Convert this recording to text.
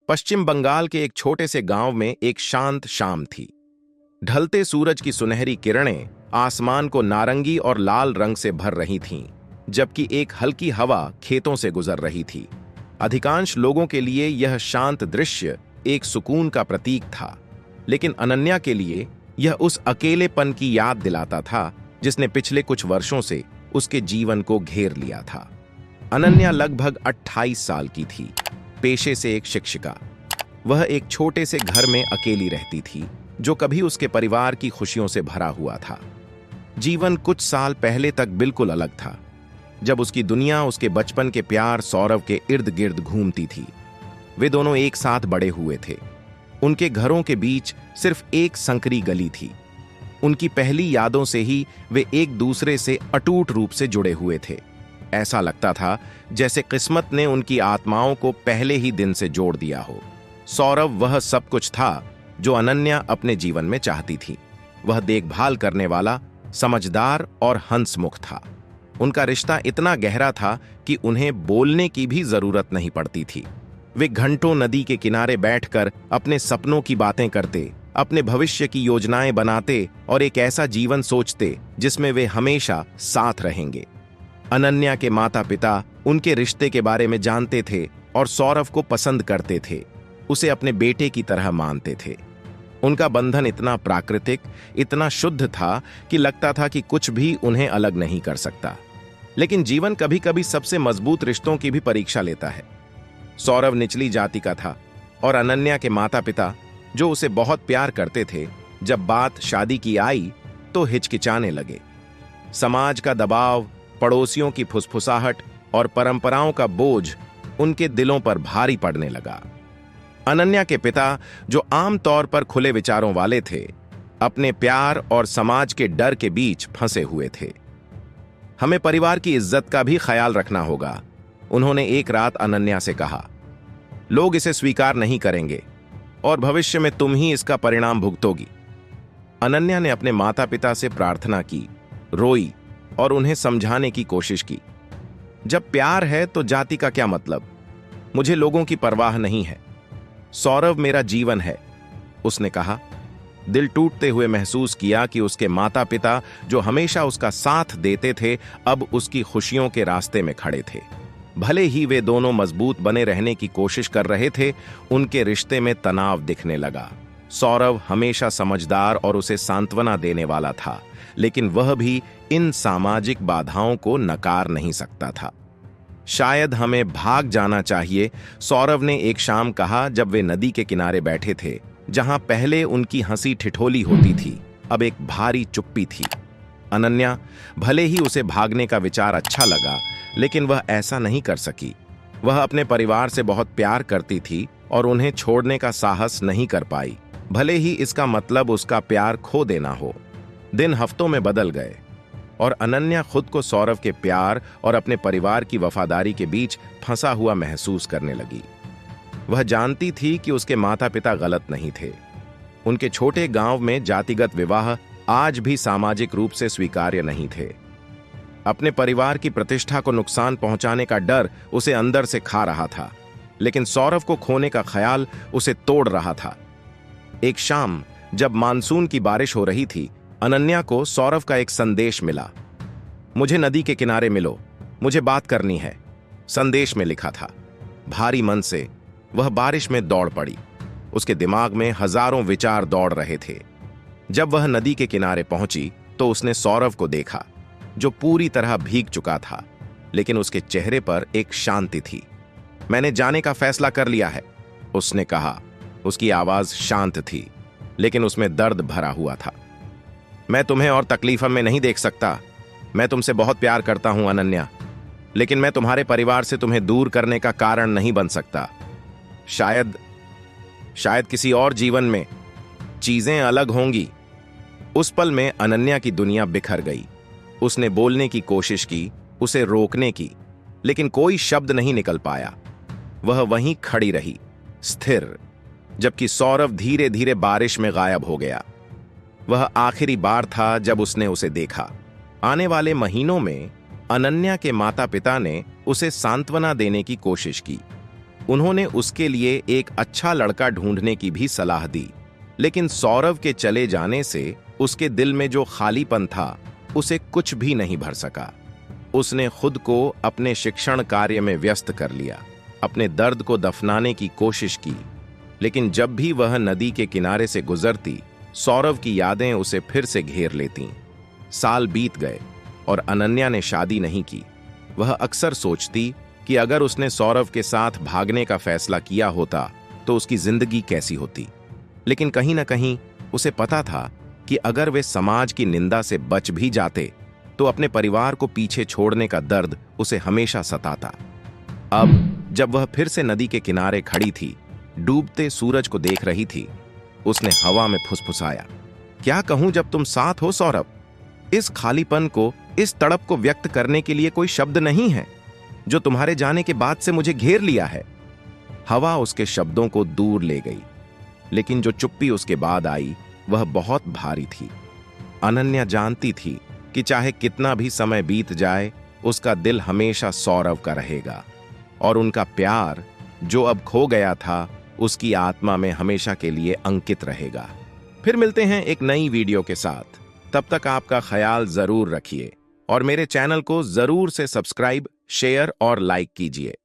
पश्चिम बंगाल के एक छोटे से गांव में एक शांत शाम थी। ढलते सूरज की सुनहरी किरणें आसमान को नारंगी और लाल रंग से भर रही थीं, जबकि एक हल्की हवा खेतों से गुजर रही थी। अधिकांश लोगों के लिए यह शांत दृश्य एक सुकून का प्रतीक था, लेकिन अनन्या के लिए यह उस अकेलेपन की याद दिलाता था जिसने पिछले कुछ वर्षों से उसके जीवन को घेर लिया था। अनन्या लगभग 28 साल की थी, पेशे से एक शिक्षिका। वह एक छोटे से घर में अकेली रहती थी, जो कभी उसके परिवार की खुशियों से भरा हुआ था। जीवन कुछ साल पहले तक बिल्कुल अलग था, जब उसकी दुनिया उसके बचपन के प्यार सौरव के इर्द गिर्द घूमती थी। वे दोनों एक साथ बड़े हुए थे। उनके घरों के बीच सिर्फ एक संकरी गली थी। उनकी पहली यादों से ही वे एक दूसरे से अटूट रूप से जुड़े हुए थे। ऐसा लगता था जैसे किस्मत ने उनकी आत्माओं को पहले ही दिन से जोड़ दिया हो। सौरव वह सब कुछ था जो अनन्या अपने जीवन में चाहती थी। वह देखभाल करने वाला, समझदार और हंसमुख था। उनका रिश्ता इतना गहरा था कि उन्हें बोलने की भी जरूरत नहीं पड़ती थी। वे घंटों नदी के किनारे बैठकर अपने सपनों की बातें करते, अपने भविष्य की योजनाएं बनाते और एक ऐसा जीवन सोचते जिसमें वे हमेशा साथ रहेंगे। अनन्या के माता पिता उनके रिश्ते के बारे में जानते थे और सौरव को पसंद करते थे, उसे अपने बेटे की तरह मानते थे। उनका बंधन इतना प्राकृतिक, इतना शुद्ध था कि लगता था कि कुछ भी उन्हें अलग नहीं कर सकता। लेकिन जीवन कभी कभी सबसे मजबूत रिश्तों की भी परीक्षा लेता है। सौरव निचली जाति का था और अनन्या के माता पिता, जो उसे बहुत प्यार करते थे, जब बात शादी की आई तो हिचकिचाने लगे। समाज का दबाव, पड़ोसियों की फुसफुसाहट और परंपराओं का बोझ उनके दिलों पर भारी पड़ने लगा। अनन्या के पिता, जो आमतौर पर खुले विचारों वाले थे, अपने प्यार और समाज के डर के बीच फंसे हुए थे। हमें परिवार की इज्जत का भी ख्याल रखना होगा, उन्होंने एक रात अनन्या से कहा। लोग इसे स्वीकार नहीं करेंगे और भविष्य में तुम ही इसका परिणाम भुगतोगी। अनन्या ने अपने माता पिता से प्रार्थना की, रोई और उन्हें समझाने की कोशिश की। जब प्यार है तो जाति का क्या मतलब? मुझे लोगों की परवाह नहीं है। सौरव मेरा जीवन है, उसने कहा। दिल टूटते हुए महसूस किया कि उसके माता पिता, जो हमेशा उसका साथ देते थे, अब उसकी खुशियों के रास्ते में खड़े थे। भले ही वे दोनों मजबूत बने रहने की कोशिश कर रहे थे, उनके रिश्ते में तनाव दिखने लगा। सौरव हमेशा समझदार और उसे सांत्वना देने वाला था, लेकिन वह भी इन सामाजिक बाधाओं को नकार नहीं सकता था। शायद हमें भाग जाना चाहिए, सौरव ने एक शाम कहा जब वे नदी के किनारे बैठे थे। जहां पहले उनकी हंसी ठिठोली होती थी, अब एक भारी चुप्पी थी। अनन्या, भले ही उसे भागने का विचार अच्छा लगा, लेकिन वह ऐसा नहीं कर सकी। वह अपने परिवार से बहुत प्यार करती थी और उन्हें छोड़ने का साहस नहीं कर पाई, भले ही इसका मतलब उसका प्यार खो देना हो। दिन हफ्तों में बदल गए और अनन्या खुद को सौरव के प्यार और अपने परिवार की वफादारी के बीच फंसा हुआ महसूस करने लगी। वह जानती थी कि उसके माता पिता गलत नहीं थे। उनके छोटे गांव में जातिगत विवाह आज भी सामाजिक रूप से स्वीकार्य नहीं थे। अपने परिवार की प्रतिष्ठा को नुकसान पहुंचाने का डर उसे अंदर से खा रहा था, लेकिन सौरव को खोने का ख्याल उसे तोड़ रहा था। एक शाम जब मानसून की बारिश हो रही थी, अनन्या को सौरव का एक संदेश मिला। मुझे नदी के किनारे मिलो, मुझे बात करनी है, संदेश में लिखा था। भारी मन से वह बारिश में दौड़ पड़ी। उसके दिमाग में हजारों विचार दौड़ रहे थे। जब वह नदी के किनारे पहुंची तो उसने सौरव को देखा, जो पूरी तरह भीग चुका था, लेकिन उसके चेहरे पर एक शांति थी। मैंने जाने का फैसला कर लिया है, उसने कहा। उसकी आवाज शांत थी, लेकिन उसमें दर्द भरा हुआ था। मैं तुम्हें और तकलीफ में नहीं देख सकता। मैं तुमसे बहुत प्यार करता हूं अनन्या, लेकिन मैं तुम्हारे परिवार से तुम्हें दूर करने का कारण नहीं बन सकता। शायद किसी और जीवन में चीजें अलग होंगी। उस पल में अनन्या की दुनिया बिखर गई। उसने बोलने की कोशिश की, उसे रोकने की, लेकिन कोई शब्द नहीं निकल पाया। वह वहीं खड़ी रही, स्थिर, जबकि सौरव धीरे धीरे बारिश में गायब हो गया। वह आखिरी बार था जब उसने उसे देखा। आने वाले महीनों में अनन्या के माता पिता ने उसे सांत्वना देने की कोशिश की। उन्होंने उसके लिए एक अच्छा लड़का ढूंढने की भी सलाह दी, लेकिन सौरव के चले जाने से उसके दिल में जो खालीपन था उसे कुछ भी नहीं भर सका। उसने खुद को अपने शिक्षण कार्य में व्यस्त कर लिया, अपने दर्द को दफनाने की कोशिश की, लेकिन जब भी वह नदी के किनारे से गुजरती, सौरव की यादें उसे फिर से घेर लेतीं। साल बीत गए और अनन्या ने शादी नहीं की। वह अक्सर सोचती कि अगर उसने सौरव के साथ भागने का फैसला किया होता तो उसकी जिंदगी कैसी होती। लेकिन कहीं ना कहीं उसे पता था कि अगर वे समाज की निंदा से बच भी जाते तो अपने परिवार को पीछे छोड़ने का दर्द उसे हमेशा सताता। अब जब वह फिर से नदी के किनारे खड़ी थी, डूबते सूरज को देख रही थी, उसने हवा में फुसफुसाया, क्या कहूं जब तुम साथ हो सौरभ। इस खालीपन को, इस तड़प को व्यक्त करने के लिए कोई शब्द नहीं है जो तुम्हारे जाने के बाद से मुझे घेर लिया है। हवा उसके शब्दों को दूर ले गई, लेकिन जो चुप्पी उसके बाद आई वह बहुत भारी थी। अनन्या जानती थी कि चाहे कितना भी समय बीत जाए, उसका दिल हमेशा सौरव का रहेगा और उनका प्यार जो अब खो गया था उसकी आत्मा में हमेशा के लिए अंकित रहेगा। फिर मिलते हैं एक नई वीडियो के साथ। तब तक आपका ख्याल जरूर रखिए और मेरे चैनल को जरूर से सब्सक्राइब, शेयर और लाइक कीजिए।